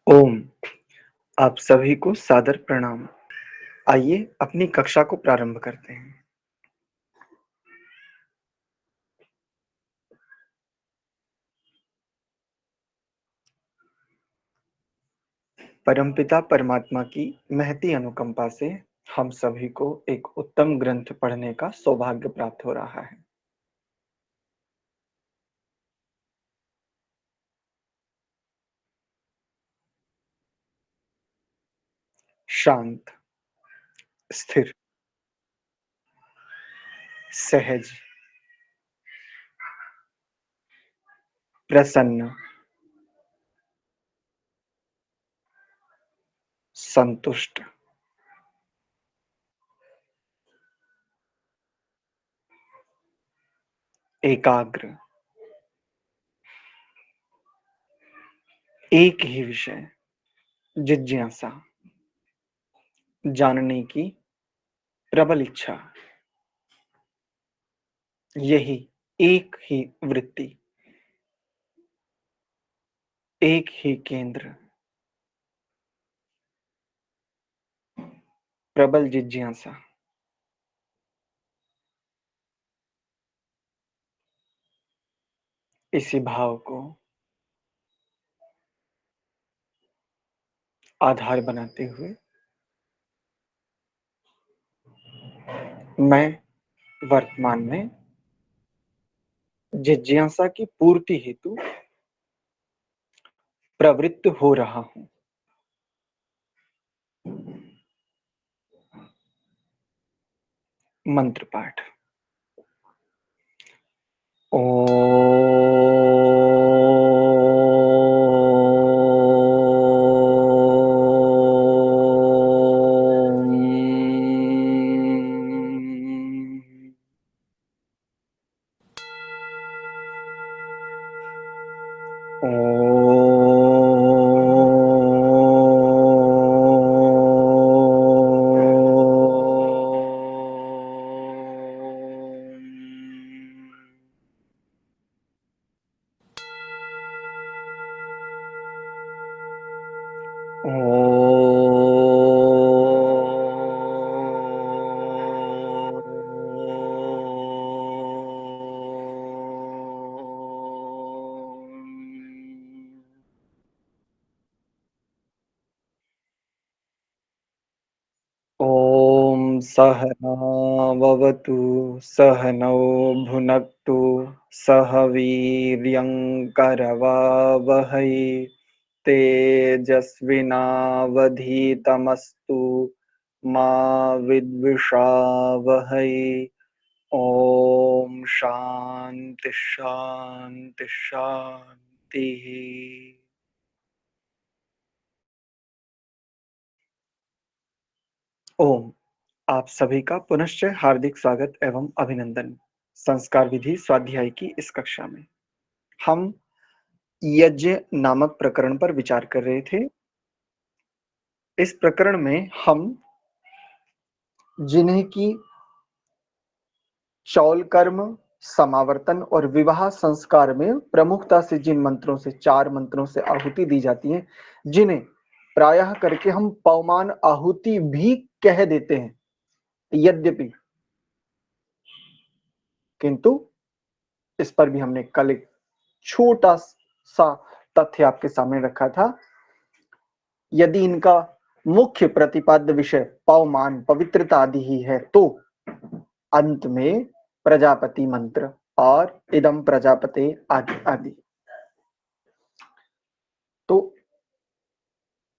ओम! आप सभी को सादर प्रणाम। आइए अपनी कक्षा को प्रारंभ करते हैं। परमपिता परमात्मा की महती अनुकंपा से हम सभी को एक उत्तम ग्रंथ पढ़ने का सौभाग्य प्राप्त हो रहा है। शांत, स्थिर, सहज, प्रसन्न, संतुष्ट, एकाग्र, एक ही विषय, जिज्ञासा, जानने की प्रबल इच्छा, यही एक ही वृत्ति, एक ही केंद्र, प्रबल जिज्ञासा, इसी भाव को आधार बनाते हुए मैं वर्तमान में जिज्ञासा की पूर्ति हेतु प्रवृत्त हो रहा हूँ। मंत्र पाठ। ॐ सहनाववतु सहनौ भुनक्तु सह वीर्यङ्करवावहै तेजस्विनावधीतमस्तु मा विद्विषावहै। ॐ शान्ति शान्ति शान्तिः। ओम! आप सभी का पुनश्च हार्दिक स्वागत एवं अभिनंदन। संस्कार विधि स्वाध्याय की इस कक्षा में हम यज्ञ नामक प्रकरण पर विचार कर रहे थे। इस प्रकरण में हम जिन्हें की चौल कर्म, समावर्तन और विवाह संस्कार में प्रमुखता से जिन मंत्रों से 4 मंत्रों से आहुति दी जाती है, जिन्हें प्रायः करके हम पवमान आहुति भी कह देते हैं, यद्यपि किंतु इस पर भी हमने कल एक छोटा सा तथ्य आपके सामने रखा था। यदि इनका मुख्य प्रतिपाद्य विषय पवमान, पवित्रता आदि ही है, तो अंत में प्रजापति मंत्र और इदम प्रजापते आदि आदि। तो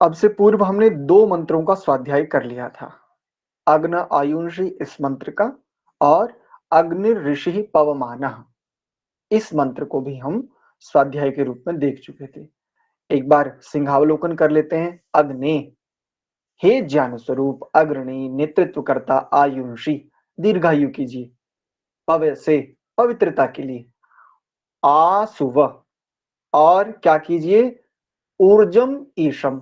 अब से पूर्व हमने 2 मंत्रों का स्वाध्याय कर लिया था, अग्न आयुषी इस मंत्र का और अग्नि ऋषि पवमानः इस मंत्र को भी हम स्वाध्याय के रूप में देख चुके थे। एक बार सिंहावलोकन कर लेते हैं। अग्नि, हे ज्ञान स्वरूप, अग्रणी, नेतृत्वकर्ता, आयुषी, दीर्घायु कीजिए, पव से पवित्रता के लिए, आसुव और क्या कीजिए, ऊर्जम ईशम,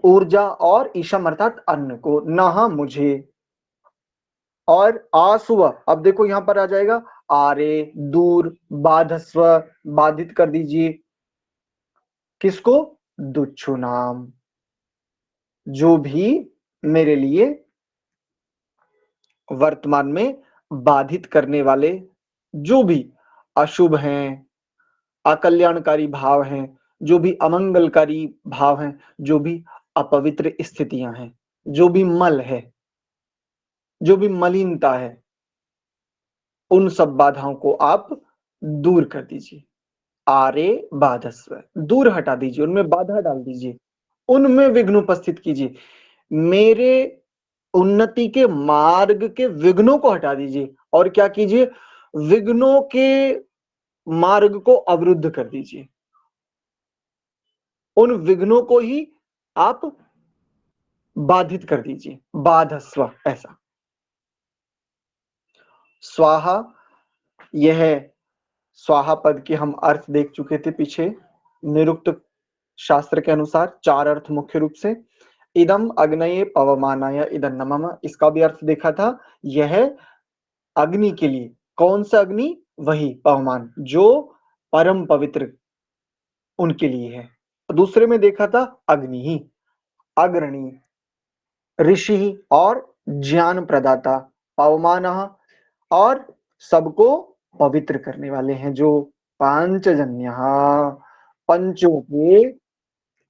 ऊर्जा और ईशम अर्थात अन्न को, नहा मुझे, और आसुव, अब देखो यहां पर आ जाएगा आरे, दूर, बाधस्व, बाधित कर दीजिए, किसको, दुच्छुनाम, जो भी मेरे लिए वर्तमान में बाधित करने वाले जो भी अशुभ हैं, अकल्याणकारी भाव हैं, जो भी अमंगलकारी भाव हैं, जो भी अपवित्र स्थितियां हैं, जो भी मल है, जो भी मलिनता है, उन सब बाधाओं को आप दूर कर दीजिए। आरे बाधस्व, दूर हटा दीजिए, उनमें बाधा डाल दीजिए, उनमें विघ्न उपस्थित कीजिए। मेरे उन्नति के मार्ग के विघ्नों को हटा दीजिए और क्या कीजिए, विघ्नों के मार्ग को अवरुद्ध कर दीजिए। उन विघ्नों को ही आप बाधित कर दीजिए, बाधस्व ऐसा। स्वाहा, यह स्वाहा पद के हम अर्थ देख चुके थे पीछे। निरुक्त शास्त्र के अनुसार 4 अर्थ मुख्य रूप से। इदम अग्नये पवमानाय इदं नमः, इसका भी अर्थ देखा था। यह अग्नि के लिए, कौन सा अग्नि? वही पवमान, जो परम पवित्र उनके लिए है। दूसरे में देखा था अग्नि ही, अग्रणी, ऋषि और ज्ञान प्रदाता, पवमानः, और सबको पवित्र करने वाले हैं, जो पांचजन्य, पंचों के।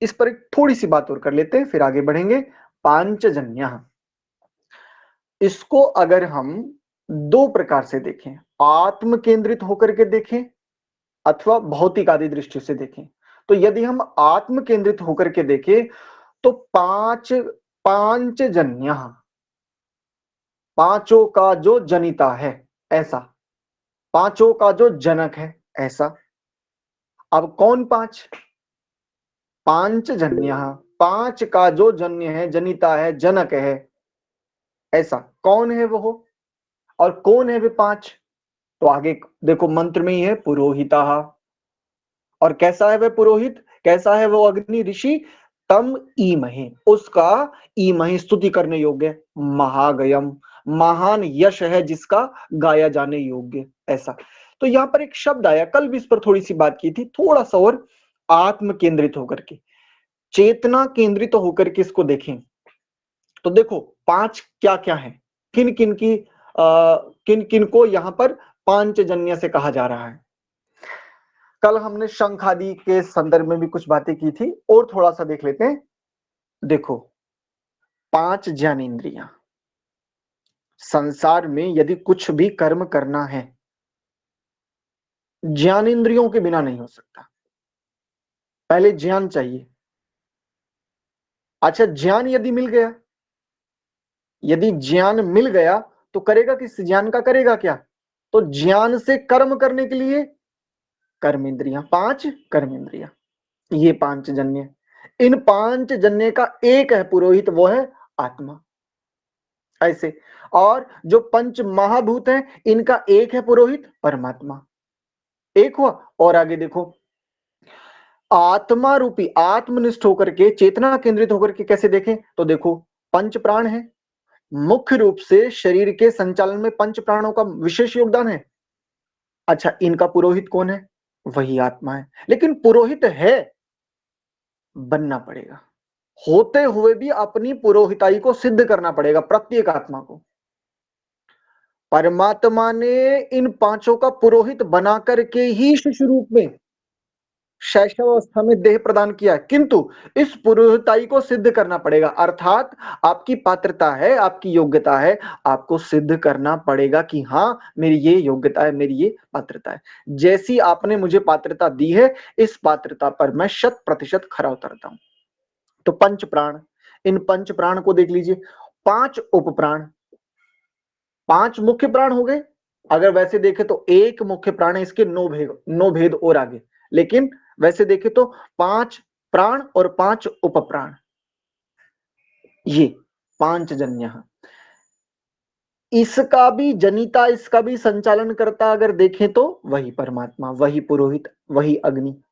इस पर एक थोड़ी सी बात और कर लेते हैं, फिर आगे बढ़ेंगे। पांचजन्य, इसको अगर हम दो प्रकार से देखें, आत्म केंद्रित होकर के देखें अथवा भौतिक आदि दृष्टि से देखें, तो यदि हम आत्म केंद्रित होकर के देखें तो पांचजन्य, पांचों का जो जनिता है ऐसा, पांचों का जो जनक है ऐसा। अब कौन पांच? पांचजन्य, पांच का जो जन्य है, जनिता है, जनक है ऐसा। कौन है वो, और कौन है वे पांच? तो आगे देखो मंत्र में ही है, पुरोहिता। और कैसा है वह पुरोहित, कैसा है वो अग्नि ऋषि? तम ईमहे, उसका ईमहे स्तुति करने योग्य, महागयम, महान यश है जिसका गाया जाने योग्य ऐसा। तो यहां पर एक शब्द आया, कल भी इस पर थोड़ी सी बात की थी, थोड़ा सा और आत्म केंद्रित होकर के, चेतना केंद्रित होकर के इसको देखें तो देखो पांच क्या क्या है, किन किन की किन किन को यहां पर पांचजन्य से कहा जा रहा है। कल हमने शंख आदि के संदर्भ में भी कुछ बातें की थी, और थोड़ा सा देख लेते हैं। देखो, पांच ज्ञानेंद्रियां, संसार में यदि कुछ भी कर्म करना है, ज्ञानेंद्रियों के बिना नहीं हो सकता। पहले ज्ञान चाहिए। अच्छा, ज्ञान यदि मिल गया, यदि ज्ञान मिल गया तो करेगा किस? ज्ञान का करेगा क्या? तो ज्ञान से कर्म करने के लिए कर्मेंद्रियां, पांच कर्मेंद्रियां, ये पांच जन्य। इन पांच जन्य का एक है पुरोहित, वो है आत्मा ऐसे। और जो पंच महाभूत हैं, इनका एक है पुरोहित, परमात्मा। एक हुआ। और आगे देखो, आत्मा रूपी, आत्मनिष्ठ होकर के, चेतना केंद्रित होकर के कैसे देखें तो देखो, पंच प्राण है, मुख्य रूप से शरीर के संचालन में पंच प्राणों का विशेष योगदान है। अच्छा, इनका पुरोहित कौन है? वही आत्मा है। लेकिन पुरोहित है, बनना पड़ेगा, होते हुए भी अपनी पुरोहिताई को सिद्ध करना पड़ेगा प्रत्येक आत्मा को। परमात्मा ने इन पांचों का पुरोहित बना करके ही शिशु रूप में, शैशवावस्था में देह प्रदान किया, किंतु इस पुरोहिताई को सिद्ध करना पड़ेगा। अर्थात आपकी पात्रता है, आपकी योग्यता है, आपको सिद्ध करना पड़ेगा कि हाँ मेरी ये योग्यता है, मेरी ये पात्रता है। जैसी आपने मुझे पात्रता दी है, इस पात्रता पर मैं 100% खरा उतरता हूं। तो पंच प्राण, इन पंच प्राण को देख लीजिए। पांच उप प्राण, पांच मुख्य प्राण हो गए। अगर वैसे देखे तो एक मुख्य प्राण है, इसके नौ भेद और आगे। लेकिन वैसे देखे तो पांच प्राण और पांच उप प्राण, ये पांच जन्य। इसका भी जनिता, इसका भी संचालन करता अगर देखें तो वही परमात्मा, वही पुरोहित, वही अग्नि।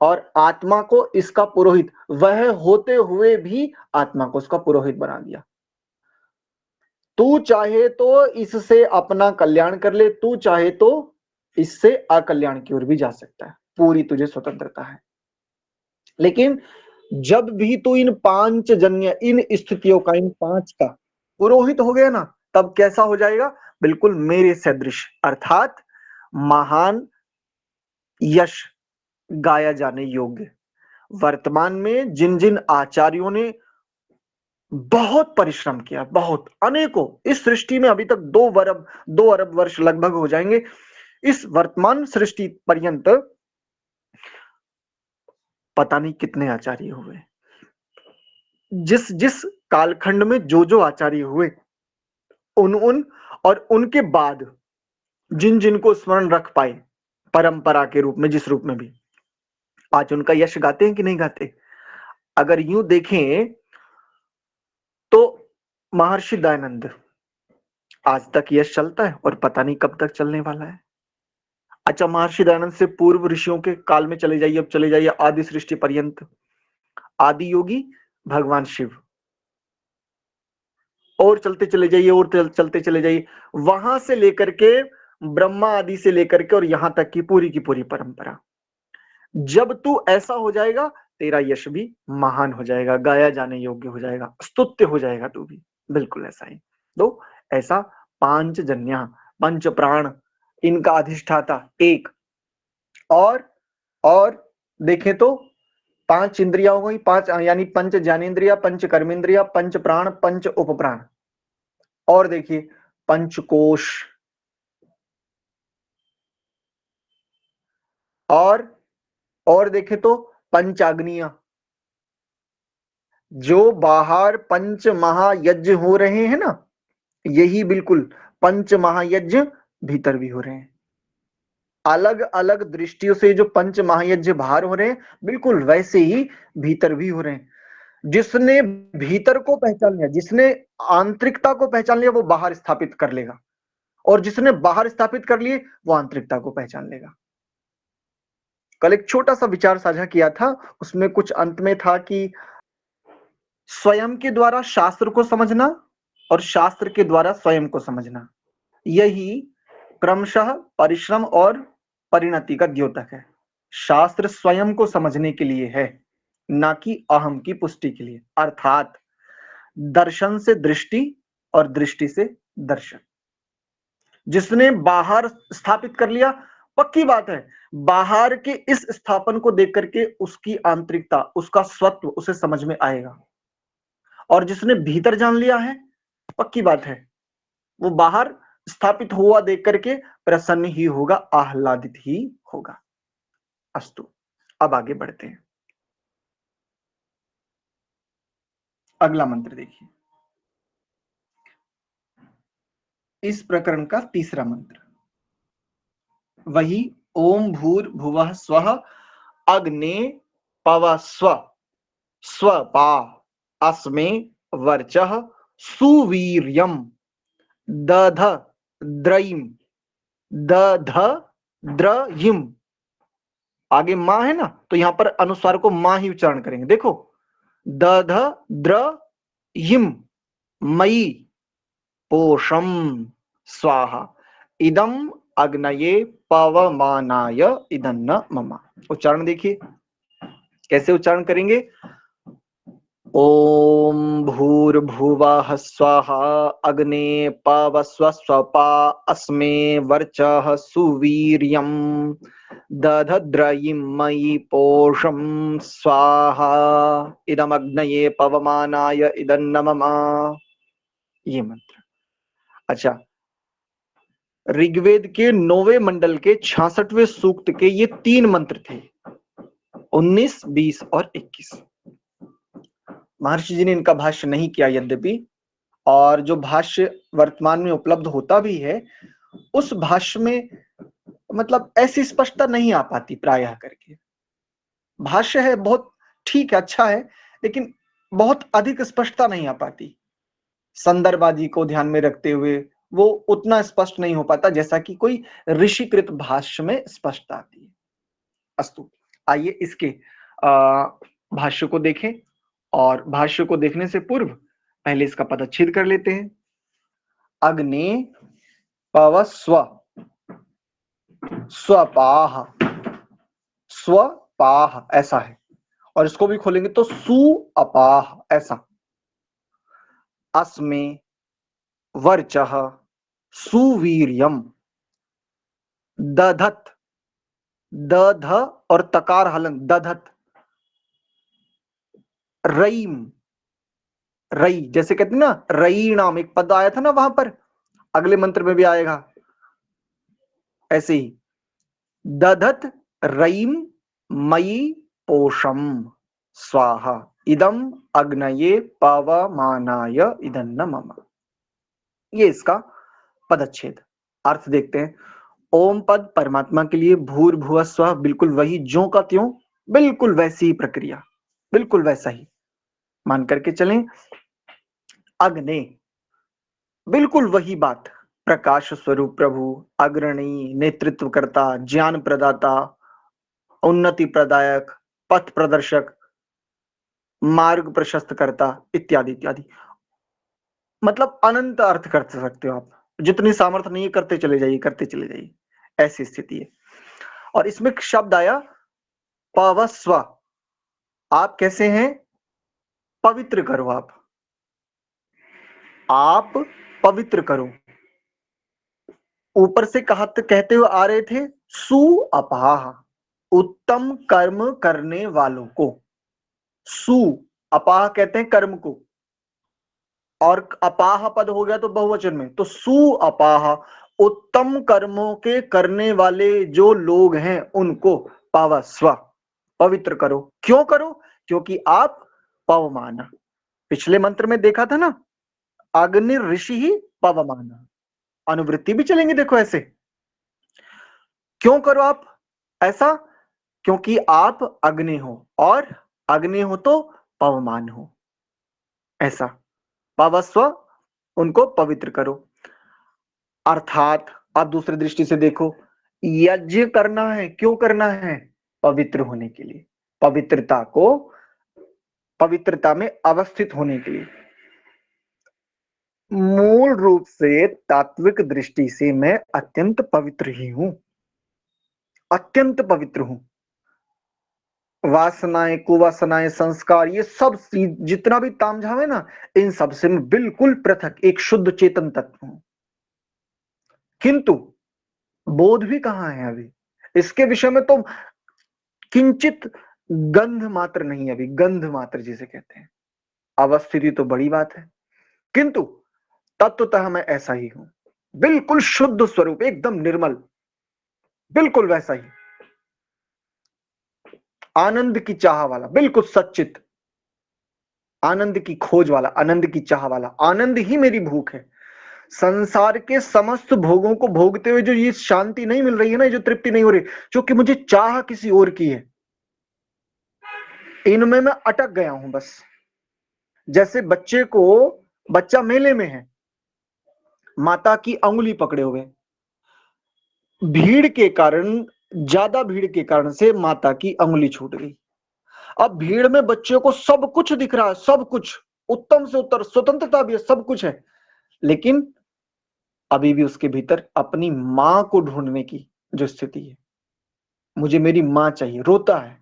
और आत्मा को इसका पुरोहित, वह होते हुए भी आत्मा को उसका पुरोहित बना दिया। तू चाहे तो इससे अपना कल्याण कर ले, तू चाहे तो इससे अकल्याण की ओर भी जा सकता है, पूरी तुझे स्वतंत्रता है। लेकिन जब भी तो इन पांचजन्य, इन स्थितियों का, इन पांच का पुरोहित हो गया ना, तब कैसा हो जाएगा? बिल्कुल मेरे सदृश, अर्थात महान, यश, गाया जाने योग्य। वर्तमान में जिन जिन आचार्यों ने बहुत परिश्रम किया, बहुत, अनेकों, इस सृष्टि में अभी तक 2 अरब वर्ष लगभग हो जाएंगे, इस वर्तमान सृष्टि पर्यंत पता नहीं कितने आचार्य हुए। जिस जिस कालखंड में जो जो आचार्य हुए, उन उन और उनके बाद जिन जिनको स्मरण रख पाए परंपरा के रूप में, जिस रूप में भी, आज उनका यश गाते हैं कि नहीं गाते? अगर यूं देखें तो महर्षि दयानंद, आज तक यश चलता है और पता नहीं कब तक चलने वाला है। अच्छा, महर्षि दयानंद से पूर्व ऋषियों के काल में चले जाइए, अब चले जाइए आदि सृष्टि पर्यंत, आदि योगी भगवान शिव, और चलते चले जाइए, और चलते चले जाइए, वहां से लेकर के ब्रह्मा आदि से लेकर के और यहां तक की पूरी परंपरा। जब तू ऐसा हो जाएगा, तेरा यश भी महान हो जाएगा, गाया जाने योग्य हो जाएगा, स्तुत्य हो जाएगा तू भी, बिल्कुल ऐसा ही। तो ऐसा पांचजन्य, पंच प्राण, इनका अधिष्ठाता एक, और देखें तो पांच इंद्रिया हो गई, पांच यानी पंच ज्ञानेन्द्रिया, पंच कर्मेंद्रिया, पंच प्राण, पंच उपप्राण, और देखिए पंचकोश, और और देखें तो पंचाग्नियां, जो बाहर पंच महायज्ञ हो रहे हैं ना, यही बिल्कुल पंच महायज्ञ भीतर भी हो रहे हैं। अलग अलग दृष्टियों से जो पंच महायज्ञ बाहर हो रहे हैं, बिल्कुल वैसे ही भीतर भी हो रहे हैं। जिसने भीतर को पहचान लिया, जिसने आंतरिकता को पहचान लिया, वो बाहर स्थापित कर लेगा, और जिसने बाहर स्थापित कर लिए, वो आंतरिकता को पहचान लेगा। कल एक छोटा सा विचार साझा किया था, उसमें कुछ अंत में था कि स्वयं के द्वारा शास्त्र को समझना और शास्त्र के द्वारा स्वयं को समझना, यही क्रमशः परिश्रम और परिणति का द्योतक है। शास्त्र स्वयं को समझने के लिए है, ना कि अहम की पुष्टि के लिए, अर्थात दर्शन से दृष्टि और दृष्टि से दर्शन। जिसने बाहर स्थापित कर लिया, पक्की बात है बाहर के इस स्थापन को देख करके उसकी आंतरिकता, उसका स्वत्व उसे समझ में आएगा, और जिसने भीतर जान लिया है, पक्की बात है वो बाहर स्थापित हुआ देख करके प्रसन्न ही होगा, आह्लादित ही होगा। अस्तु, अब आगे बढ़ते हैं। अगला मंत्र देखिए, इस प्रकरण का तीसरा मंत्र, वही ओम भूर्भुवः स्वः अग्ने पवस्व स्वपा अस्मे वर्चः सुवीर्यम दध द्रयिम दध द्रयिम। आगे मां है ना, तो यहां पर अनुस्वार को मां ही उच्चारण करेंगे। देखो, दध द्रयिम मयि पोषम स्वाहा इदम अग्नये पवमानाय इदन्न मम। उच्चारण देखिए कैसे उच्चारण करेंगे। ओम भूर्भुवः स्वः अग्ने पवस्व स्वपा अस्मे वर्चः सुवीर्यं दधद्रयिं मयि पोषं स्वाहा इदमग्नये पवमानाय इदन्न मम। ये मंत्र। अच्छा, ऋग्वेद के 9वें मंडल के 66वें सूक्त के ये 3 मंत्र थे, 19, 20 और 21। महर्षि जी ने इनका भाष्य नहीं किया यद्यपि, और जो भाष्य वर्तमान में उपलब्ध होता भी है, उस भाष्य में मतलब ऐसी स्पष्टता नहीं आ पाती प्रायः करके। भाष्य है बहुत ठीक है, अच्छा है, लेकिन बहुत अधिक स्पष्टता नहीं आ पाती। संदर्भ आदि को ध्यान में रखते हुए वो उतना स्पष्ट नहीं हो पाता जैसा कि कोई ऋषिकृत भाष्य में स्पष्टता आती है। अस्तु, आइए इसके भाष्य को देखें, और भाष्य को देखने से पूर्व पहले इसका पदच्छेद कर लेते हैं। अग्ने पवस्व स्वपाह, स्वपाह ऐसा है, और इसको भी खोलेंगे तो सु अपाह, ऐसा। अस्मे वर्चः सुवीर्यम दधत, दध और तकार हलन, दधत। रईम, रई जैसे कहते हैं ना, रई नाम एक पद आया था ना वहां पर, अगले मंत्र में भी आएगा ऐसे ही। दधत रईम मयि पोषम स्वाहा इदम अग्नये पवमानाय इदन्न मम। ये इसका पदच्छेद। अर्थ देखते हैं। ओम पद परमात्मा के लिए, भूर्भुवः स्वः बिल्कुल वही ज्यों का त्यों, बिल्कुल वैसी ही प्रक्रिया, बिल्कुल वैसा ही मान करके चलें। अग्ने, बिल्कुल वही बात। प्रकाश स्वरूप प्रभु, अग्रणी, नेतृत्वकर्ता, ज्ञान प्रदाता, उन्नति प्रदायक, पथ प्रदर्शक, मार्ग प्रशस्त करता, इत्यादि इत्यादि। मतलब अनंत अर्थ कर सकते हो आप, जितनी सामर्थ्य नहीं है करते चले जाइए, करते चले जाइए, ऐसी स्थिति है। और इसमें एक शब्द आया पवस्व, आप कैसे हैं, पवित्र करो आप पवित्र करो। ऊपर से कहते हुए आ रहे थे सु अपाह, उत्तम कर्म करने वालों को। सु अपाह कहते हैं कर्म को, और अपाह पद हो गया तो बहुवचन में, तो सु अपाह उत्तम कर्मों के करने वाले जो लोग हैं उनको पवस्व, पवित्र करो। क्यों करो, क्योंकि आप पवमान, पिछले मंत्र में देखा था ना, अग्नि ऋषि ही पवमान, अनुवृत्ति भी चलेंगे देखो ऐसे। क्यों करो आप ऐसा, क्योंकि आप अग्नि हो, और अग्नि हो तो पवमान हो, ऐसा। पवस्व, उनको पवित्र करो। अर्थात आप दूसरी दृष्टि से देखो, यज्ञ करना है, क्यों करना है, पवित्र होने के लिए, पवित्रता को, पवित्रता में अवस्थित होने के लिए। मूल रूप से तात्विक दृष्टि से मैं अत्यंत पवित्र ही हूं, अत्यंत पवित्र हूं। वासनाएं, कुवासनाएं, संस्कार, ये सब जितना भी तामझाम है ना, इन सब से मैं बिल्कुल पृथक एक शुद्ध चेतन तत्व हूं। किंतु बोध भी कहां है अभी, इसके विषय में तो किंचित गंध मात्र नहीं, अभी गंध मात्र जिसे कहते हैं। अवस्थिति तो बड़ी बात है, किंतु तत्वतः मैं ऐसा ही हूं, बिल्कुल शुद्ध स्वरूप, एकदम निर्मल, बिल्कुल वैसा ही, आनंद की चाह वाला, बिल्कुल सच्चित, आनंद की खोज वाला, आनंद की चाह वाला। आनंद ही मेरी भूख है। संसार के समस्त भोगों को भोगते हुए जो ये शांति नहीं मिल रही है ना, जो तृप्ति नहीं हो रही, क्योंकि मुझे चाह किसी और की है, इनमें मैं अटक गया हूं बस। जैसे बच्चे को, बच्चा मेले में है, माता की अंगुली पकड़े हुए, भीड़ के कारण, ज्यादा भीड़ के कारण से माता की अंगुली छूट गई। अब भीड़ में बच्चे को सब कुछ दिख रहा है, सब कुछ, उत्तम से उत्तर, स्वतंत्रता भी है, सब कुछ है, लेकिन अभी भी उसके भीतर अपनी मां को ढूंढने की जो स्थिति है, मुझे मेरी मां चाहिए, रोता है।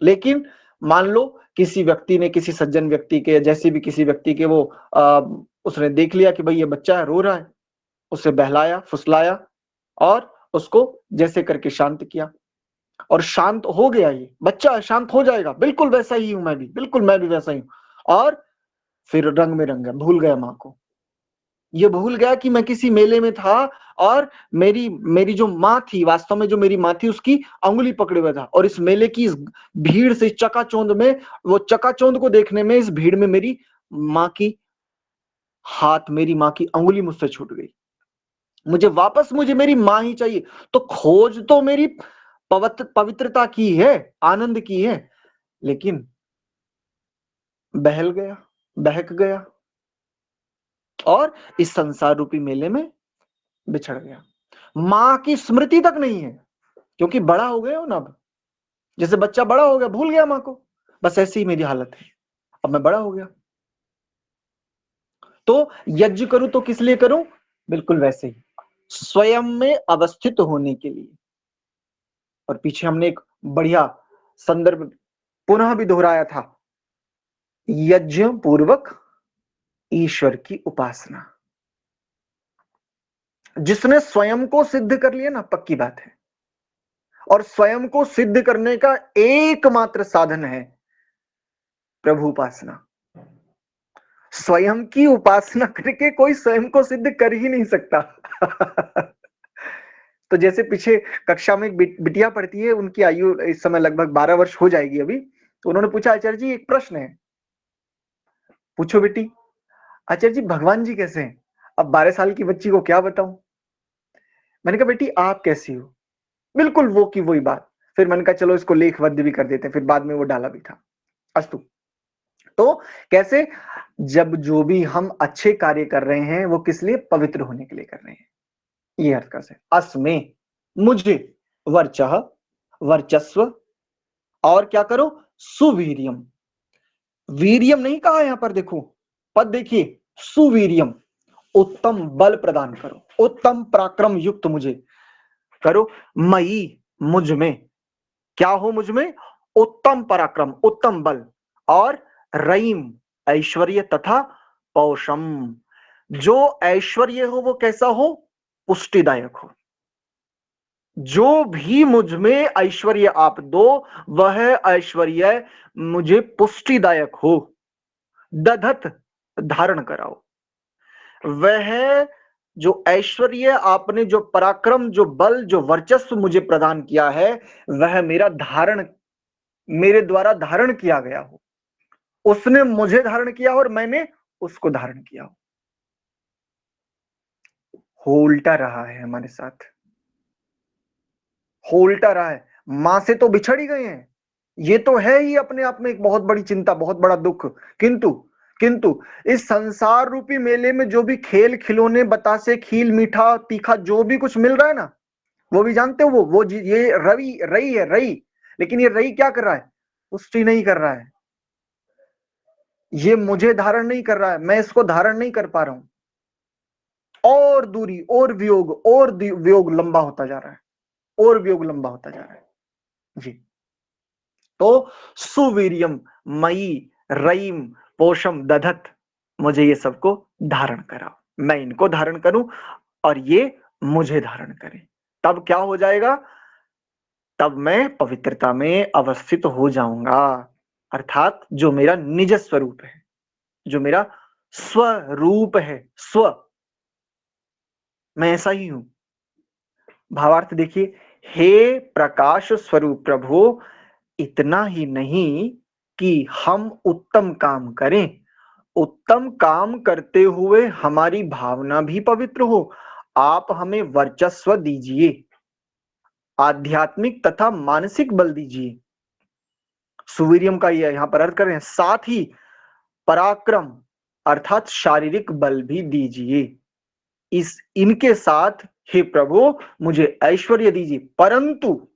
लेकिन मान लो किसी व्यक्ति ने, किसी सज्जन व्यक्ति के, जैसे भी किसी व्यक्ति के, वो उसने देख लिया कि भाई ये बच्चा है, रो रहा है, उसे बहलाया, फुसलाया, और उसको जैसे करके शांत किया, और शांत हो गया। ये बच्चा है, शांत हो जाएगा, बिल्कुल वैसा ही हूं मैं भी, बिल्कुल मैं भी वैसा ही हूं। और फिर रंग में रंग गया, भूल गया मां को, ये भूल गया कि मैं किसी मेले में था, और मेरी मेरी जो माँ थी, वास्तव में जो मेरी माँ थी, उसकी अंगुली पकड़े हुए था, और इस मेले की इस भीड़ से, चकाचौंध में, वो चकाचौंध को देखने में, इस भीड़ में मेरी माँ की हाथ, मेरी माँ की अंगुली मुझसे छूट गई। मुझे वापस, मुझे मेरी माँ ही चाहिए। तो खोज तो मेरी पवित्रता की है, आनंद की है, लेकिन बहल गया, बहक गया, और इस संसार रूपी मेले में बिछड़ गया। मां की स्मृति तक नहीं है, क्योंकि बड़ा हो गया हो ना अब, जैसे बच्चा बड़ा हो गया, भूल गया मां को, बस ऐसी ही मेरी हालत है। अब मैं बड़ा हो गया, तो यज्ञ करूं तो किस लिए करूं, बिल्कुल वैसे ही, स्वयं में अवस्थित होने के लिए। और पीछे हमने एक बढ़िया संदर्भ पुनः भी दोहराया था, यज्ञ पूर्वक ईश्वर की उपासना। जिसने स्वयं को सिद्ध कर लिया ना, पक्की बात है, और स्वयं को सिद्ध करने का एकमात्र साधन है प्रभु उपासना। स्वयं की उपासना करके कोई स्वयं को सिद्ध कर ही नहीं सकता। तो जैसे पीछे कक्षा में एक बिटिया पढ़ती है, उनकी आयु इस समय लगभग 12 वर्ष हो जाएगी अभी। तो उन्होंने पूछा, आचार्य जी एक प्रश्न है, पूछो बेटी। आचार्य जी भगवान जी कैसे हैं? अब 12 साल की बच्ची को क्या बताऊं। मैंने कहा बेटी आप कैसी हो, बिल्कुल वो की वही बात। फिर मैंने कहा चलो इसको लेखबद्ध भी कर देते हैं, फिर बाद में वो डाला भी था। अस्तु। तो कैसे, जब जो भी हम अच्छे कार्य कर रहे हैं वो किस लिए, पवित्र होने के लिए कर रहे हैं, ये अर्थ कर से। अस्मे, मुझे, वर्चः, वर्चस्व, और क्या करो, सुवीर्यम। वीर्यम नहीं कहा यहां पर, देखो पद देखिए, सुवीर्यम, उत्तम बल प्रदान करो, उत्तम पराक्रम युक्त मुझे करो, मई, मुझ में, क्या हो मुझ में, उत्तम पराक्रम, उत्तम बल, और रईम, ऐश्वर्य, तथा पौषम, जो ऐश्वर्य हो वो कैसा हो, पुष्टिदायक हो। जो भी मुझ में ऐश्वर्य आप दो, वह ऐश्वर्य मुझे पुष्टिदायक हो। दधत, धारण कराओ। वह जो ऐश्वर्य आपने, जो पराक्रम, जो बल, जो वर्चस्व मुझे प्रदान किया है, वह मेरा धारण, मेरे द्वारा धारण किया गया हो। उसने मुझे धारण किया और मैंने उसको धारण किया हो। उल्टा रहा है हमारे साथ, हो उल्टा रहा है। मां से तो बिछड़ ही गए हैं, ये तो है ही अपने आप में एक बहुत बड़ी चिंता, बहुत बड़ा दुख। किंतु किंतु इस संसार रूपी मेले में जो भी खेल खिलौने, बतासे, खील, मीठा, तीखा, जो भी कुछ मिल रहा है ना, वो भी जानते हो, ये रवि रई है, रई। लेकिन ये रई क्या कर रहा है, पुष्टि नहीं कर रहा है। ये मुझे धारण नहीं कर रहा है, मैं इसको धारण नहीं कर पा रहा हूं। और दूरी, और वियोग, और वियोग लंबा होता जा रहा है, और वियोग लंबा होता जा रहा है जी। तो सुवीर्यम, मई, रईम, पोषम, दधत, मुझे ये सबको धारण कराओ, मैं इनको धारण करूं और ये मुझे धारण करें। तब क्या हो जाएगा, तब मैं पवित्रता में अवस्थित हो जाऊंगा। अर्थात जो मेरा निज स्वरूप है, जो मेरा स्वरूप है, स्व, मैं ऐसा ही हूं। भावार्थ देखिए, हे प्रकाश स्वरूप प्रभु, इतना ही नहीं कि हम उत्तम काम करें, उत्तम काम करते हुए हमारी भावना भी पवित्र हो। आप हमें वर्चस्व दीजिए, आध्यात्मिक तथा मानसिक बल दीजिए। सुवीर्यम का ये यहां पर अर्थ करें, साथ ही पराक्रम अर्थात शारीरिक बल भी दीजिए। इस इनके साथ हे प्रभु मुझे ऐश्वर्य दीजिए, परंतु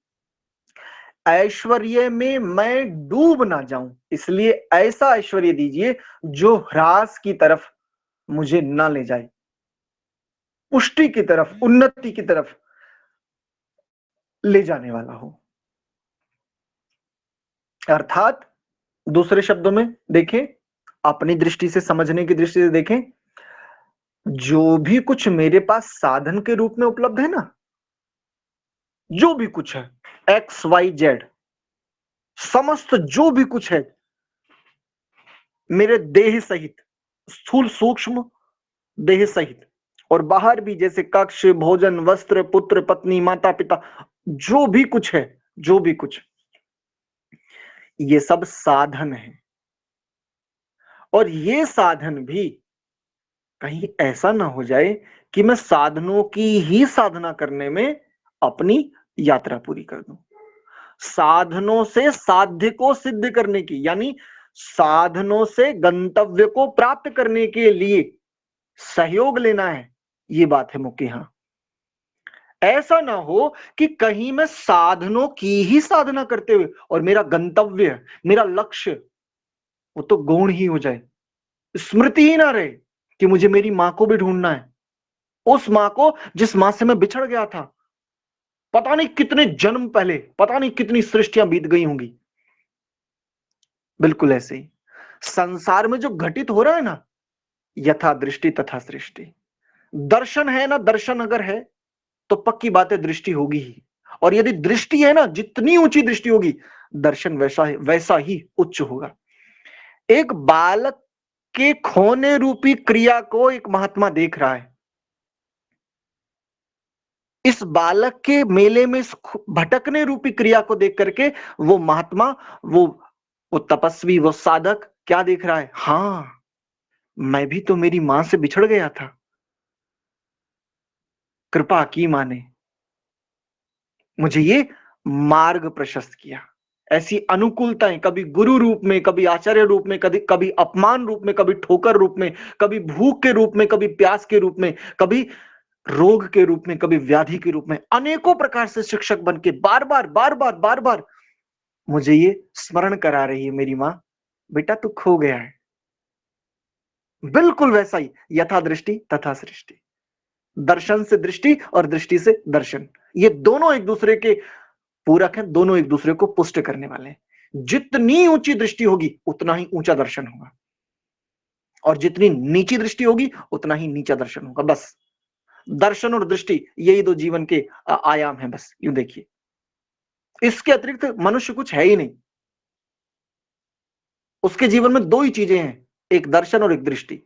ऐश्वर्य में मैं डूब ना जाऊं, इसलिए ऐसा ऐश्वर्य दीजिए जो ह्रास की तरफ मुझे ना ले जाए, पुष्टि की तरफ, उन्नति की तरफ ले जाने वाला हो। अर्थात दूसरे शब्दों में देखें, अपनी दृष्टि से, समझने की दृष्टि से देखें, जो भी कुछ मेरे पास साधन के रूप में उपलब्ध है ना, जो भी कुछ है, एक्स वाई जेड, समस्त जो भी कुछ है मेरे देह सहित, स्थूल सूक्ष्म देह सहित, और बाहर भी जैसे कक्ष, भोजन, वस्त्र, पुत्र, पत्नी, माता पिता, जो भी कुछ है, जो भी कुछ, ये सब साधन है। और ये साधन भी कहीं ऐसा ना हो जाए कि मैं साधनों की ही साधना करने में अपनी यात्रा पूरी कर दूं। साधनों से साध्य को सिद्ध करने की, यानी साधनों से गंतव्य को प्राप्त करने के लिए सहयोग लेना है, ये बात है मुख्य। यहां ऐसा ना हो कि कहीं मैं साधनों की ही साधना करते हुए और मेरा गंतव्य, मेरा लक्ष्य वो तो गौण ही हो जाए, स्मृति ही ना रहे कि मुझे मेरी मां को भी ढूंढना है, उस मां को जिस मां से मैं बिछड़ गया था, पता नहीं कितने जन्म पहले, पता नहीं कितनी सृष्टियां बीत गई होंगी। बिल्कुल ऐसे ही संसार में जो घटित हो रहा है ना, यथा दृष्टि तथा सृष्टि। दर्शन है ना, दर्शन अगर है तो पक्की बात है दृष्टि होगी ही। और यदि दृष्टि है ना, जितनी ऊंची दृष्टि होगी, दर्शन वैसा ही उच्च होगा। एक बालक के खोने रूपी क्रिया को एक महात्मा देख रहा है। इस बालक के मेले में इस भटकने रूपी क्रिया को देख करके वो महात्मा, वो तपस्वी, वो साधक क्या देख रहा है? हाँ, मैं भी तो मेरी मां से बिछड़ गया था, कृपा की मां ने मुझे ये मार्ग प्रशस्त किया। ऐसी अनुकूलताएं कभी गुरु रूप में, कभी आचार्य रूप में, कभी कभी अपमान रूप में, कभी ठोकर रूप में, कभी भूख के रूप में, कभी प्यास के रूप में, कभी रोग के रूप में, कभी व्याधि के रूप में, अनेकों प्रकार से शिक्षक बन के बार बार बार बार बार बार मुझे ये स्मरण करा रही है मेरी माँ, बेटा तू खो गया है। बिल्कुल वैसा ही, यथा दृष्टि तथा सृष्टि। दर्शन से दृष्टि और दृष्टि से दर्शन, ये दोनों एक दूसरे के पूरक हैं, दोनों एक दूसरे को पुष्ट करने वाले हैं। जितनी ऊंची दृष्टि होगी उतना ही ऊंचा दर्शन होगा, और जितनी नीची दृष्टि होगी उतना ही नीचा दर्शन होगा। बस दर्शन और दृष्टि यही दो जीवन के आयाम हैं, बस यूं देखिए। इसके अतिरिक्त मनुष्य कुछ है ही नहीं। उसके जीवन में दो ही चीजें हैं, एक दर्शन और एक दृष्टि।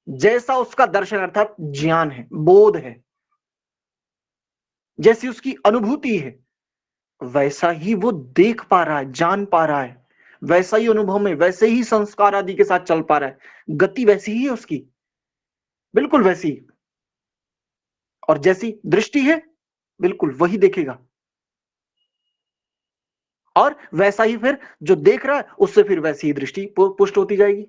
जैसा उसका दर्शन अर्थात ज्ञान है, बोध है, जैसी उसकी अनुभूति है, वैसा ही वो देख पा रहा है, जान पा रहा है, वैसा ही अनुभव में, वैसे ही संस्कार आदि के साथ चल पा रहा है। गति वैसी ही है उसकी, बिल्कुल वैसी ही। और जैसी दृष्टि है, बिल्कुल वही देखेगा। और वैसा ही फिर जो देख रहा है उससे फिर वैसी ही दृष्टि पुष्ट होती जाएगी।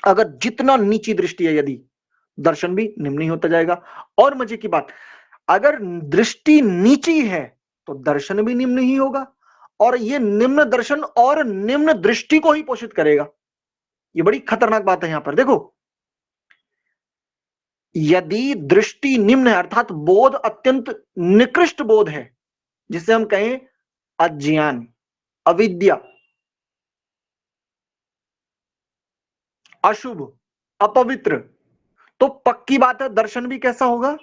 अगर जितना नीची दृष्टि है, यदि दर्शन भी निम्न ही होता जाएगा। और मजे की बात, अगर दृष्टि नीची है तो दर्शन भी निम्न ही होगा, और ये निम्न दर्शन और निम्न दृष्टि को ही पोषित करेगा। ये बड़ी खतरनाक बात है यहां पर देखो। यदि दृष्टि निम्न है अर्थात बोध अत्यंत निकृष्ट बोध है, जिसे हम कहें अज्ञान, अविद्या, अशुभ, अपवित्र, तो पक्की बात है दर्शन भी कैसा होगा?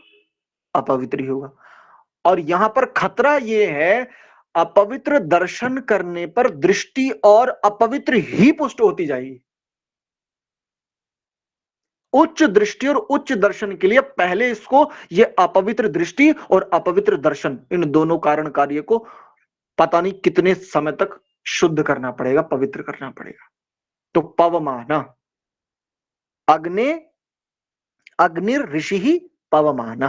अपवित्र ही होगा। और यहां पर खतरा यह है, अपवित्र दर्शन करने पर दृष्टि और अपवित्र ही पुष्ट होती जाएगी। उच्च दृष्टि और उच्च दर्शन के लिए पहले इसको ये अपवित्र दृष्टि और अपवित्र दर्शन, इन दोनों कारण कार्य को पता नहीं कितने समय तक शुद्ध करना पड़ेगा, पवित्र करना पड़ेगा। तो पवमाना, अग्ने अग्निर ऋषि ही पवमाना।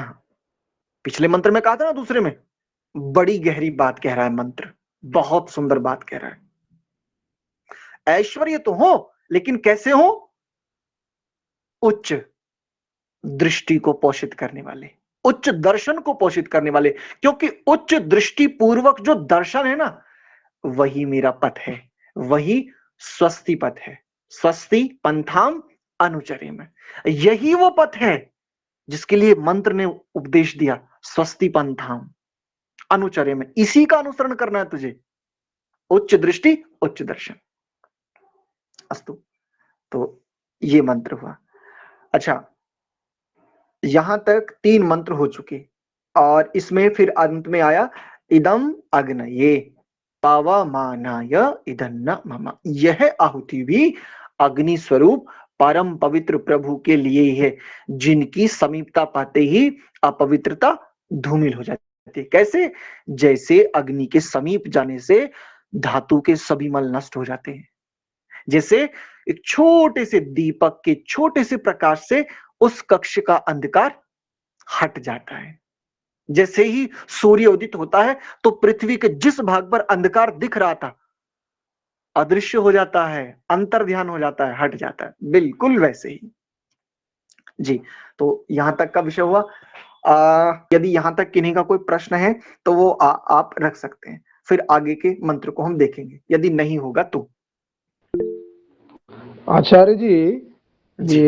पिछले मंत्र में कहा था ना, दूसरे में बड़ी गहरी बात कह रहा है मंत्र, बहुत सुंदर बात कह रहा है। ऐश्वर्य तो हो, लेकिन कैसे हो? उच्च दृष्टि को पोषित करने वाले, उच्च दर्शन को पोषित करने वाले। क्योंकि उच्च दृष्टि पूर्वक जो दर्शन है ना, वही मेरा पथ है, वही स्वस्ति पथ है। स्वस्ति पंथाम अनुचरे में, यही वो पथ है जिसके लिए मंत्र ने उपदेश दिया, स्वस्ति पंथाम अनुचरे में, इसी का अनुसरण करना है तुझे। उच्च दृष्टि, उच्च दर्शन। अस्तु, तो ये मंत्र हुआ। अच्छा, यहां तक 3 मंत्र हो चुके, और इसमें फिर अंत में आया इदम अग्नये पवमानाय इदन्न मम। यह आहुति भी अग्नि स्वरूप परम पवित्र प्रभु के लिए ही है, जिनकी समीपता पाते ही अपवित्रता धूमिल हो जाती है। कैसे? जैसे अग्नि के समीप जाने से धातु के सभी मल नष्ट हो जाते हैं। जैसे एक छोटे से दीपक के छोटे से प्रकाश से उस कक्ष का अंधकार हट जाता है। जैसे ही सूर्य उदित होता है तो पृथ्वी के जिस भाग पर अंधकार दिख रहा था, अदृश्य हो जाता है, अंतर ध्यान हो जाता है, हट जाता है। बिल्कुल वैसे ही जी। तो यहां तक का विषय हुआ। यदि यहां तक किन्हीं का कोई प्रश्न है तो वो आप रख सकते हैं, फिर आगे के मंत्र को हम देखेंगे, यदि नहीं होगा तो। आचार्य जी, जी,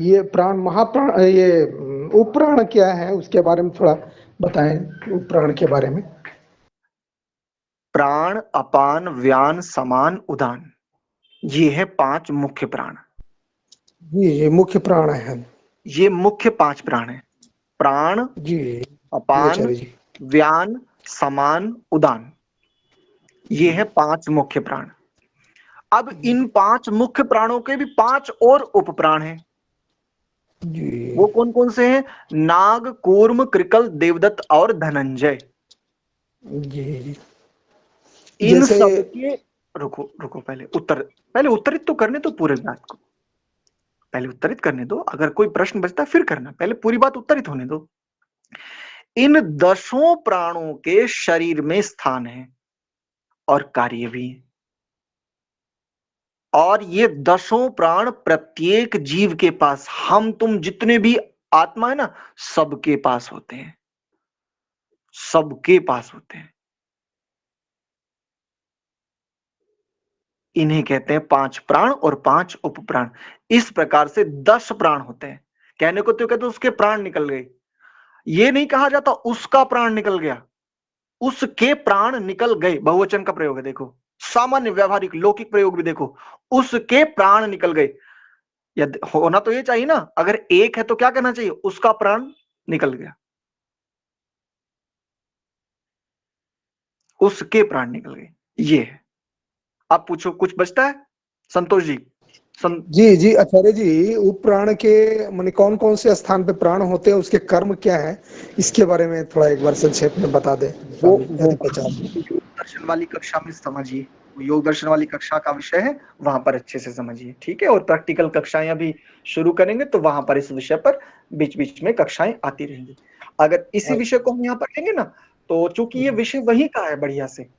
ये प्राण महाप्राण, ये उपप्राण क्या है, उसके बारे में थोड़ा बताएं, उपप्राण के बारे में। प्राण, अपान, व्यान, समान, उदान, ये है 5 मुख्य प्राण। जी, ये मुख्य प्राण है। ये मुख्य 5 प्राण है। प्राण, जी, जी अपान, आचार्य जी। व्यान, समान, उदान, ये है 5 मुख्य प्राण। अब इन 5 मुख्य प्राणों के भी 5 और उप प्राण हैं। जी, वो कौन कौन से हैं? नाग, कूर्म, कृकल, देवदत्त और धनंजय। जी। इन जैसे सब के रुको रुको, पहले उत्तरित तो करने दो पूरे बात को। पहले उत्तरित करने दो, अगर कोई प्रश्न बचता है फिर करना, पहले पूरी बात उत्तरित होने दो। इन 10 प्राणों के शरीर में स्थान है और कार्य भी है। और ये 10 प्राण प्रत्येक जीव के पास, हम तुम जितने भी आत्मा है ना, सबके पास होते हैं, सबके पास होते हैं। इन्हें कहते हैं 5 प्राण और 5 उप प्राण। इस प्रकार से 10 प्राण होते हैं। कहने को तो कहते उसके प्राण निकल गए, ये नहीं कहा जाता उसका प्राण निकल गया, उसके प्राण निकल गए, बहुवचन का प्रयोग है। देखो, सामान्य व्यवहारिक लौकिक प्रयोग भी देखो, उसके प्राण निकल गए। होना तो ये चाहिए ना, अगर एक है तो क्या कहना चाहिए? उसका प्राण निकल गया, उसके प्राण निकल गए, ये है। आप पूछो, कुछ बचता है संतोष जी? जी, जी आचार्य जी, उपप्राण के माने कौन-कौन से स्थान पे प्राण होते हैं, उसके कर्म क्या है? इसके बारे में थोड़ा एक बार संक्षेप में बता दें, वो हम वो यदि पहचान योग दर्शन वाली कक्षा में समझिए, योग दर्शन वाली कक्षा का विषय है, वहां पर अच्छे से समझिए, ठीक है? और प्रैक्टिकल कक्षाएं अभी शुरू करेंगे तो वहां पर इस विषय पर बीच बीच में कक्षाएं आती रहेंगी। अगर इसी विषय को हम यहाँ पर लेंगे ना, तो चूंकि ये विषय वही का है बढ़िया से,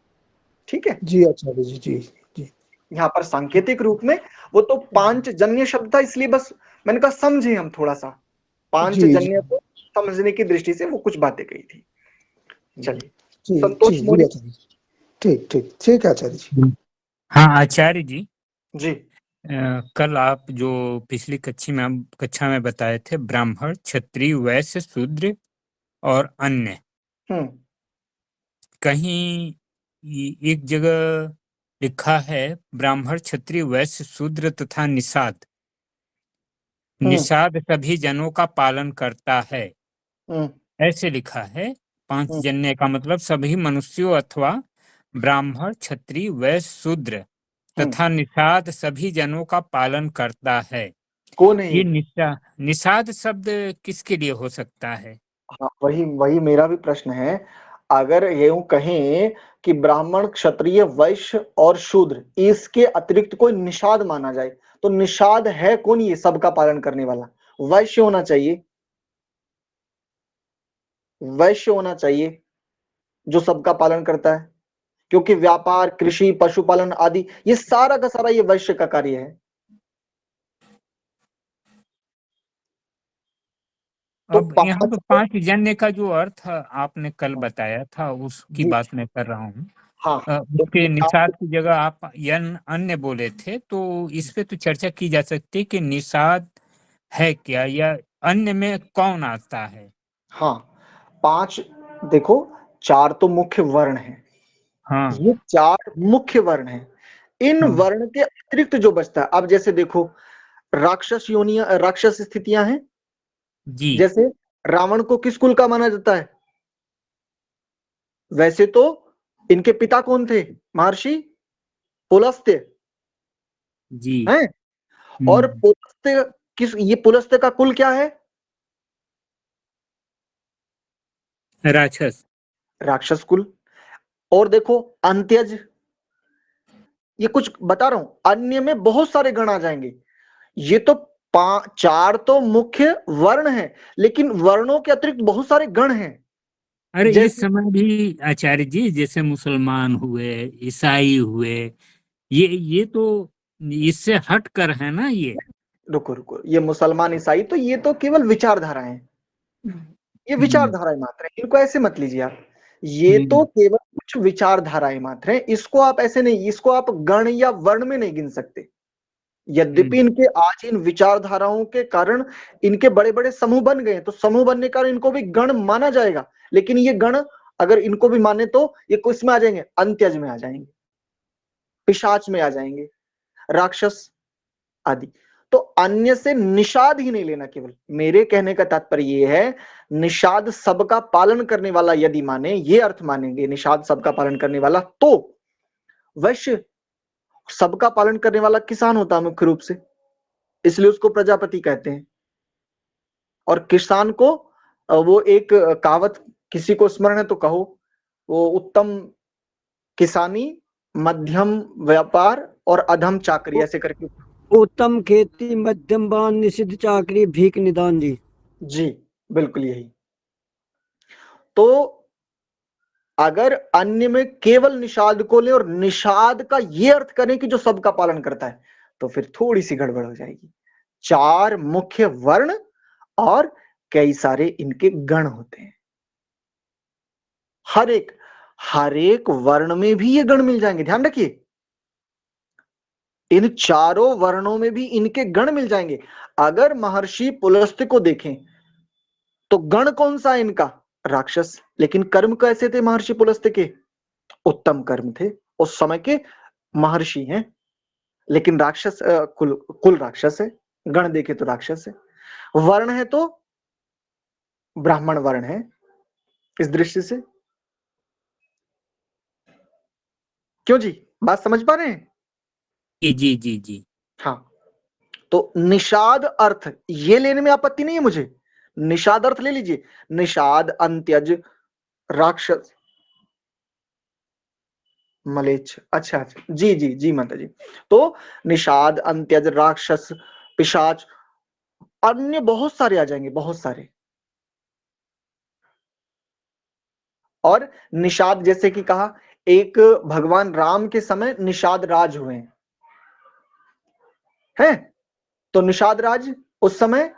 ठीक है? जी आचार्य जी, जी, जी। यहाँ पर सांकेतिक रूप में वो तो पांचजन्य शब्द था, इसलिए बस मैंने कहा समझे हम थोड़ा सा, जी, जी। पांचजन्य को समझने की दृष्टि से वो कुछ बातें कही थी। चलिए, जी, जी, संतोष जी मौर्य आचार्य जी। ठीक, ठीक, ठीक है आचार्य जी। हाँ आचार्य जी, जी। कल आप जो पिछली कक्षा में बताए थे, ब्राह्मण, क्षत्रिय, वैश्य, शूद्र और अन्य, हम्म कहीं एक जगह लिखा है ब्राह्मण, क्षत्रिय, वैश्य, शूद्र तथा निषाद। हम्म निषाद सभी जनों का पालन करता है, हम्म ऐसे लिखा है। हम्म पांचजन्य का मतलब सभी मनुष्यों अथवा ब्राह्मण, क्षत्रिय, वैश्य, शूद्र हम्म तथा निषाद सभी जनों का पालन करता है। कौन है ये ये? निषाद शब्द किसके लिए हो सकता है? हाँ, वही वही मेरा भी प्रश्न है। अगर यूं कहें कि ब्राह्मण, क्षत्रिय, वैश्य और शूद्र, इसके अतिरिक्त कोई निषाद माना जाए, तो निषाद है कौन? ये सबका पालन करने वाला वैश्य होना चाहिए, वैश्य होना चाहिए जो सबका पालन करता है, क्योंकि व्यापार, कृषि, पशुपालन आदि ये सारा का सारा ये वैश्य का कार्य है। तो अब यहाँ पे 5 पांचजन्य का जो अर्थ आपने कल बताया था, उसकी जी, बात मैं कर रहा हूँ। हाँ, तो उसके निषाद की जगह आप अन्य बोले थे, तो इस पे तो चर्चा की जा सकती है कि निषाद है क्या, या अन्य में कौन आता है? हाँ, 5 देखो, 4 तो मुख्य वर्ण हैं, हाँ, ये 4 मुख्य वर्ण हैं। इन हाँ, वर्ण के अतिरिक्त जो बचता है, अब जैसे देखो, राक्षस स्थितियां हैं। जी, जैसे रावण को किस कुल का माना जाता है? वैसे तो इनके पिता कौन थे? महर्षि पुलस्त्य जी, हैं। और हम्म, पुलस्त्य, किस, ये पुलस्त्य का कुल क्या है? राक्षस, राक्षस कुल। और देखो अंत्यज, ये कुछ बता रहा हूं, अन्य में बहुत सारे गण आ जाएंगे। ये तो 4 तो मुख्य वर्ण है, लेकिन वर्णों के अतिरिक्त बहुत सारे गण हैं। अरे इस जैसे समय भी आचार्य जी, जैसे मुसलमान हुए, ईसाई हुए, ये तो इससे हट कर है ना ये। रुको रुको, ये मुसलमान, ईसाई तो ये तो केवल विचारधाराएं हैं, ये हम्म, विचारधाराएं मात्र है, इनको ऐसे मत लीजिए आप। ये तो हम्म, केवल कुछ विचारधाराएं मात्र हैं, इसको आप ऐसे नहीं, इसको आप गण या वर्ण में नहीं गिन सकते। यद्यपि हम्म, इनके आज इन विचारधाराओं के कारण इनके बड़े बड़े समूह बन गए, तो समूह बनने के कारण इनको भी गण माना जाएगा, लेकिन ये गण अगर इनको भी माने तो ये किस में आ जाएंगे, अंत्यज में आ जाएंगे, पिशाच में आ जाएंगे, राक्षस आदि। तो अन्य से निषाद ही नहीं लेना। केवल मेरे कहने का तात्पर्य ये है, निषाद सबका पालन करने वाला यदि माने, ये अर्थ मानेंगे निषाद सबका पालन करने वाला, तो वैश्य सबका पालन करने वाला किसान होता है मुख्य रूप से, इसलिए उसको प्रजापति कहते हैं। और किसान को वो एक कहावत किसी को स्मरण है तो कहो, वो उत्तम किसानी, मध्यम व्यापार और अधम चाकरी ऐसे करके। उत्तम खेती, मध्यम बान, निषिद्ध चाकरी, भीख निदान जी। बिल्कुल यही। तो अगर अन्य में केवल निषाद को ले और निषाद का ये अर्थ करें कि जो सबका पालन करता है, तो फिर थोड़ी सी गड़बड़ हो जाएगी। 4 मुख्य वर्ण और कई सारे इनके गण होते हैं। हर एक वर्ण में भी ये गण मिल जाएंगे, ध्यान रखिए। इन चारों वर्णों में भी इनके गण मिल जाएंगे। अगर महर्षि पुलस्त्य को देखें तो गण कौन सा है इनका, राक्षस। लेकिन कर्म कैसे थे महर्षि पुलस्त्य के, उत्तम कर्म थे, उस समय के महर्षि हैं, लेकिन राक्षस कुल राक्षस है। गण देखे तो राक्षस है। वर्ण है तो ब्राह्मण वर्ण है। इस दृष्टि से क्यों जी, बात समझ पा रहे हैं? जी जी जी। हाँ, तो निषाद अर्थ ये लेने में आपत्ति नहीं है मुझे। निषाद अर्थ ले लीजिए, निषाद, अंत्यज, राक्षस, मलेच्छ। अच्छा अच्छा, जी जी जी माता जी। तो निषाद, अंत्यज, राक्षस, पिशाच, अन्य बहुत सारे आ जाएंगे, बहुत सारे। और निषाद जैसे कि कहा, एक भगवान राम के समय निषाद राज हुए हैं। तो निषाद राज उस समय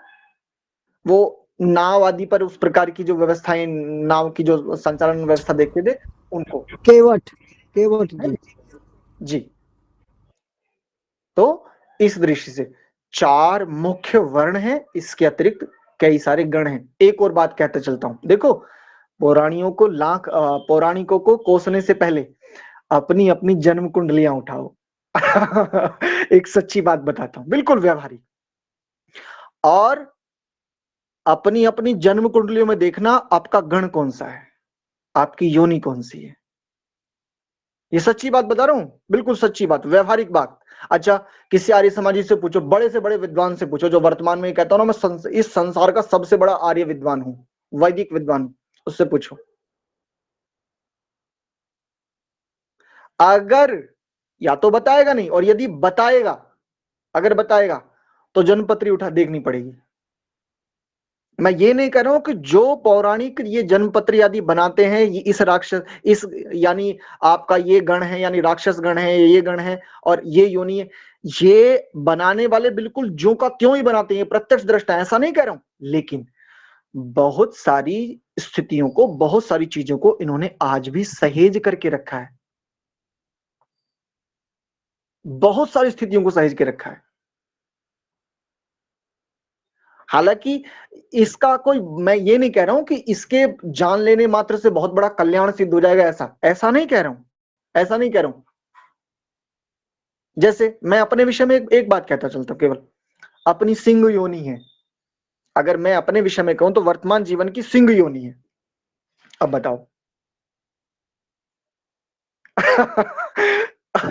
वो नाव आदि पर उस प्रकार की जो व्यवस्थाएं, नाव की जो संचालन व्यवस्था देखते थे उनको, केवट जी। जी। तो इस दृष्टि से 4 मुख्य वर्ण हैं, इसके अतिरिक्त कई सारे गण हैं। एक और बात कहते चलता हूं, देखो पौराणिकों को कोसने से पहले अपनी अपनी जन्म कुंडलियां उठाओ। एक सच्ची बात बताता हूं, बिल्कुल व्यवहारिक। और अपनी अपनी जन्म कुंडलियों में देखना आपका गण कौन सा है, आपकी योनि कौन सी है। ये सच्ची बात बता रहा हूं, बिल्कुल सच्ची बात, व्यवहारिक बात। अच्छा, किसी आर्य समाजी से पूछो, बड़े से बड़े विद्वान से पूछो, जो वर्तमान में कहता हूं ना मैं इस संसार का सबसे बड़ा आर्य विद्वान हूं, वैदिक विद्वान हूं, उससे पूछो। अगर या तो बताएगा नहीं, और यदि बताएगा, अगर बताएगा तो जन्मपत्री उठा देखनी पड़ेगी। मैं ये नहीं कह रहा हूं कि जो पौराणिक ये जन्मपत्री आदि बनाते हैं, ये इस राक्षस, इस यानी आपका ये गण है, यानी राक्षस गण है, ये गण है और ये योनि है, ये बनाने वाले बिल्कुल ज्यों का त्यों ही बनाते हैं, प्रत्यक्ष दृष्टा, ऐसा नहीं कह रहा हूं। लेकिन बहुत सारी स्थितियों को, बहुत सारी चीजों को इन्होंने आज भी सहेज करके रखा है, बहुत सारी स्थितियों को सहेज के रखा है। हालांकि इसका कोई, मैं ये नहीं कह रहा हूं कि इसके जान लेने मात्र से बहुत बड़ा कल्याण सिद्ध हो जाएगा, ऐसा नहीं कह रहा हूं, ऐसा नहीं कह रहा हूं। जैसे मैं अपने विषय में एक बात कहता चलता हूं, केवल अपनी सिंह योनि है। अगर मैं अपने विषय में कहूं तो वर्तमान जीवन की सिंह योनि है। अब बताओ।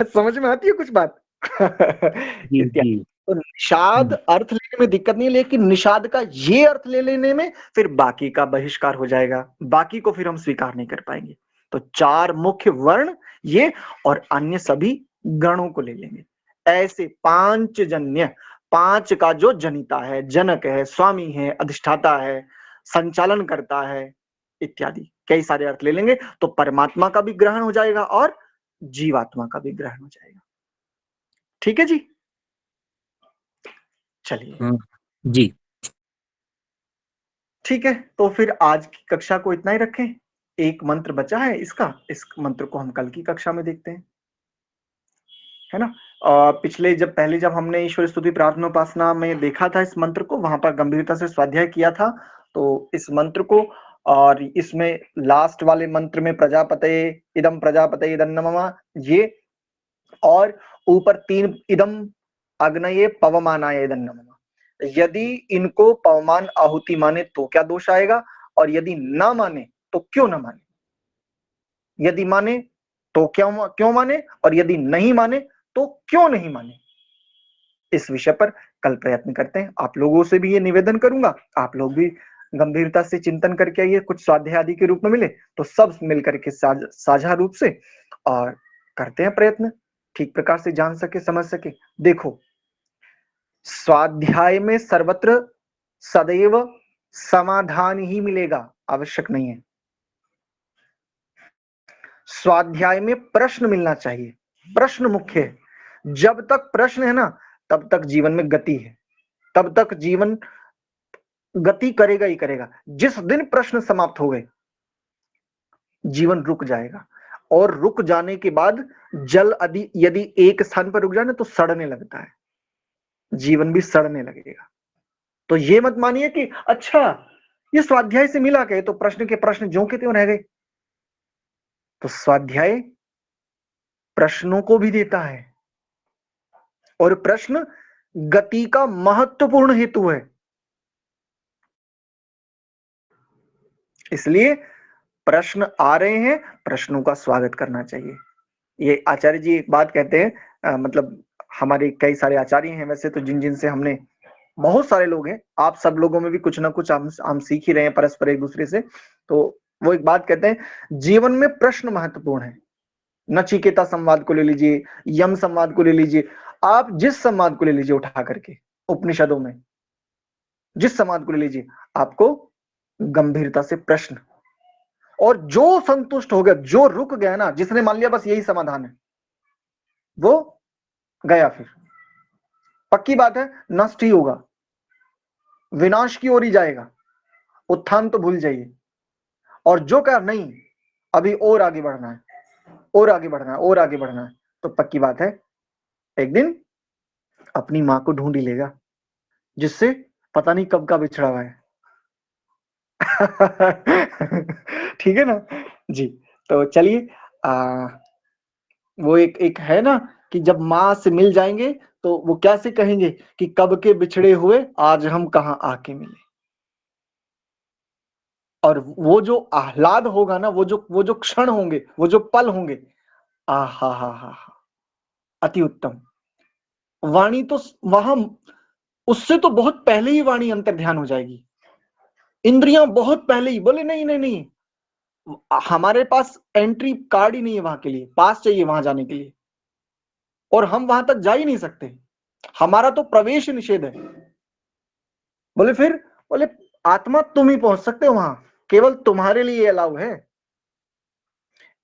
समझ में आती है कुछ बात? जी इत्यादि। जी। तो निषाद अर्थ लेने में दिक्कत नहीं है, लेकिन निषाद का ये अर्थ ले लेने में फिर बाकी का बहिष्कार हो जाएगा, बाकी को फिर हम स्वीकार नहीं कर पाएंगे। तो 4 मुख्य वर्ण ये, और अन्य सभी गणों को ले लेंगे। ऐसे 5 जन्य, 5 का जो जनिता है, जनक है, स्वामी है, अधिष्ठाता है, संचालन करता है, इत्यादि कई सारे अर्थ ले लेंगे। तो परमात्मा का भी ग्रहण हो जाएगा और जीवात्मा का भी ग्रहण हो जाएगा। ठीक है जी, चलिए। जी ठीक है, तो फिर आज की कक्षा को इतना ही रखें। एक मंत्र बचा है इसका, इस मंत्र को हम कल की कक्षा में देखते हैं, है ना। पहले जब हमने ईश्वर स्तुति प्रार्थना उपासना में देखा था इस मंत्र को, वहां पर गंभीरता से स्वाध्याय किया था। तो इस मंत्र को और इसमें लास्ट वाले मंत्र में प्रजापते इदं नमः ये, और ऊपर 3 इदं अग्नये पवमानाय इदं नमः। यदि इनको पवमान आहुति माने तो क्या दोष आएगा, और यदि ना माने तो क्यों ना माने, यदि माने तो क्यों माने, और यदि नहीं माने तो क्यों नहीं माने। इस विषय पर कल प्रयत्न करते हैं। आप लोगों से भी ये निवेदन करूंगा, आप लोग भी गंभीरता से चिंतन करके आइए, कुछ स्वाध्याय आदि के रूप में मिले तो सब मिलकर के साझा रूप से और करते हैं प्रयत्न, ठीक प्रकार से जान सके, समझ सके। देखो, स्वाध्याय में सर्वत्र सदैव समाधान ही मिलेगा, आवश्यक नहीं है। स्वाध्याय में प्रश्न मिलना चाहिए, प्रश्न मुख्य है। जब तक प्रश्न है ना, तब तक जीवन में गति है, तब तक जीवन गति करेगा ही करेगा। जिस दिन प्रश्न समाप्त हो गए, जीवन रुक जाएगा, और रुक जाने के बाद जल यदि एक स्थान पर रुक जाए ना तो सड़ने लगता है, जीवन भी सड़ने लगेगा। तो ये मत मानिए कि अच्छा ये स्वाध्याय से मिला के तो प्रश्न के प्रश्न ज्यों के त्यों रह गए। तो स्वाध्याय प्रश्नों को भी देता है, और प्रश्न गति का महत्वपूर्ण हेतु है। इसलिए प्रश्न आ रहे हैं, प्रश्नों का स्वागत करना चाहिए। ये आचार्य जी एक बात कहते हैं, मतलब हमारे कई सारे आचार्य हैं वैसे तो, जिन जिन से हमने, बहुत सारे लोग हैं, आप सब लोगों में भी कुछ ना कुछ हम सीख ही रहे हैं परस्पर एक दूसरे से। तो वो एक बात कहते हैं, जीवन में प्रश्न महत्वपूर्ण है। नचिकेता संवाद को ले लीजिए, यम संवाद को ले लीजिए, आप जिस संवाद को ले लीजिए उठा करके, उपनिषदों में जिस संवाद को ले लीजिए, आपको गंभीरता से प्रश्न, और जो संतुष्ट हो गया, जो रुक गया ना, जिसने मान लिया बस यही समाधान है, वो गया, फिर पक्की बात है नष्ट ही होगा, विनाश की ओर ही जाएगा, उत्थान तो भूल जाइए। और जो कहा नहीं अभी और आगे बढ़ना है, और आगे बढ़ना है, और आगे बढ़ना है, तो पक्की बात है एक दिन अपनी मां को ढूंढ ही लेगा, जिससे पता नहीं कब का बिछड़ा हुआ है। ठीक है ना जी। तो चलिए, वो एक है ना कि जब माँ से मिल जाएंगे तो वो कैसे कहेंगे कि कब के बिछड़े हुए आज हम कहाँ आके मिले। और वो जो आह्लाद होगा ना, वो जो क्षण होंगे, वो जो पल होंगे, आ हा, अति उत्तम। वाणी तो वहां, उससे तो बहुत पहले ही वाणी अंतर्ध्यान हो जाएगी, इंद्रियां बहुत पहले ही बोले नहीं नहीं नहीं, हमारे पास एंट्री कार्ड ही नहीं है वहां के लिए, पास चाहिए वहां जाने के लिए, और हम वहां तक जा ही नहीं सकते, हमारा तो प्रवेश निषेध है। बोले फिर, बोले आत्मा तुम ही पहुंच सकते हो वहां, केवल तुम्हारे लिए अलाउ है।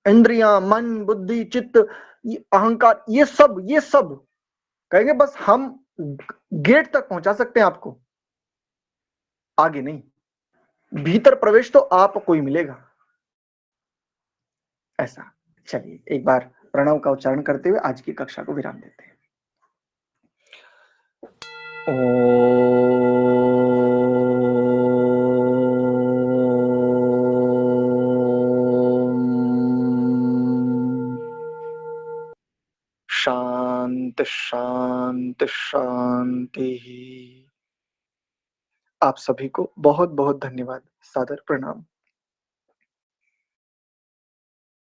इंद्रियां, मन, बुद्धि, चित्त, अहंकार, ये सब कहेंगे बस हम गेट तक पहुंचा सकते हैं आपको, आगे नहीं। भीतर प्रवेश तो आपको ही मिलेगा। ऐसा, चलिए एक बार प्रणव का उच्चारण करते हुए आज की कक्षा को विराम देते हैं। शांति शांति शांति। आप सभी को बहुत बहुत धन्यवाद, सादर प्रणाम।